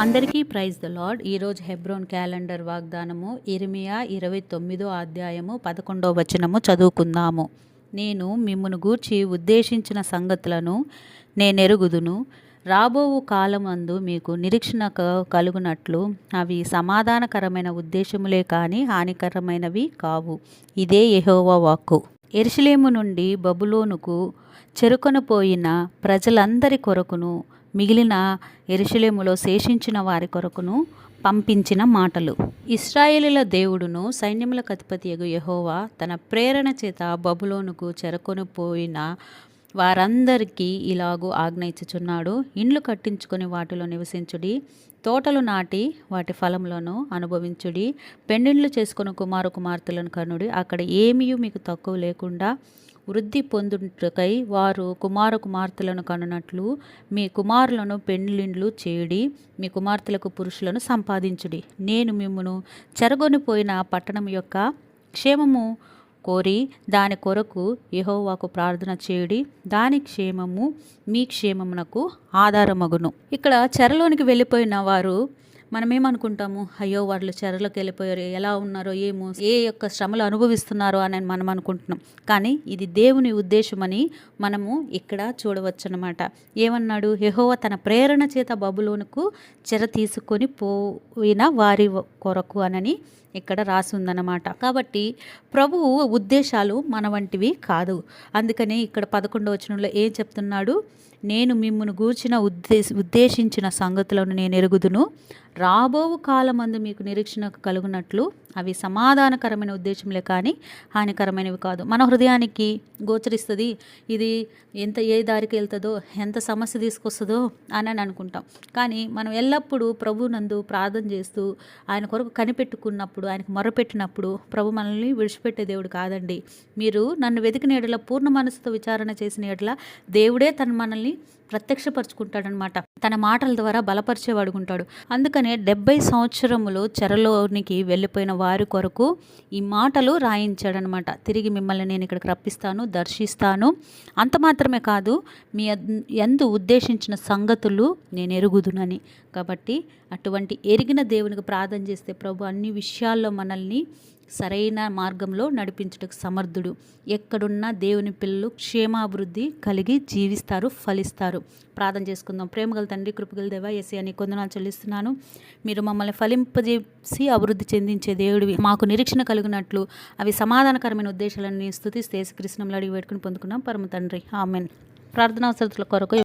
అందరికీ praise the lord. ఈరోజు Hebron calendar వాగ్దానము ఇర్మియా 29వ అధ్యాయము 11వ వచనము చదువుకుందాము. నేను మిమ్మును గూర్చి ఉద్దేశించిన సంగతులను నేనెరుగుదును. రాబోవు కాలమందు మీకు నిరీక్షణ కలుగునట్లు అవి సమాధానకరమైన ఉద్దేశములే కానీ హానికరమైనవి కావు. ఇదే యెహోవా వాక్కు. యెరూషలేము నుండి బబులోనుకు చెరుకొనపోయిన ప్రజలందరి కొరకును మిగిలిన యెరూషలేములో శేషించిన వారి కొరకును పంపించిన మాటలు. ఇశ్రాయేలుల దేవుడును సైన్యములకు అధిపతియగు యెహోవా తన ప్రేరణ చేత బబులోనుకు చెరకొనిపోయిన వారందరికీ ఇలాగూ ఆజ్ఞ ఇచ్చుచున్నాడు. ఇండ్లు కట్టించుకొని వాటిలో నివసించుడి, తోటలు నాటి వాటి ఫలములను అనుభవించుడి, పెండిళ్ళు చేసుకుని కుమార్తెలను కనుడి. అక్కడ ఏమీ మీకు తక్కువ లేకుండా వృద్ధి పొందుటకై వారు కుమార్తెలను కనునట్లు మీ కుమారులను పెండ్లిండ్లు చేయుడి, మీ కుమార్తెలకు పురుషులను సంపాదించుడి. నేను మిమ్మును చెరగొనిపోయిన పట్టణం యొక్క క్షేమము కోరి దాని కొరకు యెహోవాకు ప్రార్థన చేయుడి. దాని క్షేమము మీ క్షేమమునకు ఆధారమగును. ఇక్కడ చెరలోనికి వెళ్ళిపోయిన వారు మనమేమనుకుంటాము, అయ్యో వాళ్ళు చెరలోకి వెళ్ళిపోయారు, ఎలా ఉన్నారో ఏమో, ఏ యొక్క శ్రమలు అనుభవిస్తున్నారో అని మనం అనుకుంటున్నాం. కానీ ఇది దేవుని ఉద్దేశమని మనము ఇక్కడ చూడవచ్చు అన్నమాట. ఏమన్నాడు? యెహోవా తన ప్రేరణ చేత బబులోనుకు చెర తీసుకొని పోయిన వారి కొరకు అనని ఇక్కడ రాసి ఉందన్నమాట. కాబట్టి ప్రభువు ఉద్దేశాలు మన వంటివి కాదు. అందుకని ఇక్కడ 11వ వచనంలో ఏం చెప్తున్నాడు? నేను మిమ్మును గూర్చిన ఉద్దేశించిన సంగతులను నేను ఎరుగుదును. రాబోవు కాలమందు మీకు నిరీక్షణ కలుగునట్లు అవి సమాధానకరమైన ఉద్దేశంలే కానీ హానికరమైనవి కాదు. మన హృదయానికి గోచరిస్తుంది ఇది ఏ దారికి వెళ్తుందో, ఎంత సమస్య తీసుకొస్తుందో అని అనుకుంటాం. కానీ మనం ఎల్లప్పుడూ ప్రభునందు ప్రార్థన చేస్తూ ఆయన కొరకు కనిపెట్టుకున్నప్పుడు, ఆయనకు మొరపెట్టినప్పుడు ప్రభు మనల్ని విడిచిపెట్టే దేవుడు కాదండి. మీరు నన్ను వెతికిన ఎడల పూర్ణ మనసుతో విచారణ చేసిన ఎడల దేవుడే మనల్ని ప్రత్యక్షపరుచుకుంటాడనమాట. తన మాటల ద్వారా బలపరిచేవాడుకుంటాడు. అందుకనే 70 సంవత్సరములు చెరలోనికి వెళ్ళిపోయిన వారి కొరకు ఈ మాటలు రాయించాడనమాట. తిరిగి మిమ్మల్ని నేను ఇక్కడికి రప్పిస్తాను, దర్శిస్తాను. అంత మాత్రమే కాదు, మీ యందు ఉద్దేశించిన సంగతులు నేను ఎరుగుదునని. కాబట్టి అటువంటి ఎరిగిన దేవునికి ప్రార్థన చేస్తే ప్రభు అన్ని విషయాల్లో మనల్ని సరైన మార్గంలో నడిపించుటకు సమర్థుడు. ఎక్కడున్నా దేవుని పిల్లలు క్షేమాభివృద్ధి కలిగి జీవిస్తారు, ఫలిస్తారు. ప్రార్థన చేసుకుందాం. ప్రేమగల తండ్రి, కృపగల దేవా, యేసయ్యా నీకు వందనాలు చెల్లిస్తున్నాను. మీరు మమ్మల్ని ఫలింపజేసి అభివృద్ధి చెందించే దేవుడివి. మాకు నిరీక్షణ కలిగినట్లు అవి సమాధానకరమైన ఉద్దేశాలను స్తుతిస్తే యేసుక్రీస్తు నామములో అడిగి వేడుకొని పొందుకున్నాం పరమ తండ్రి, ఆమేన్. ప్రార్థనా అవసరతల కొరకు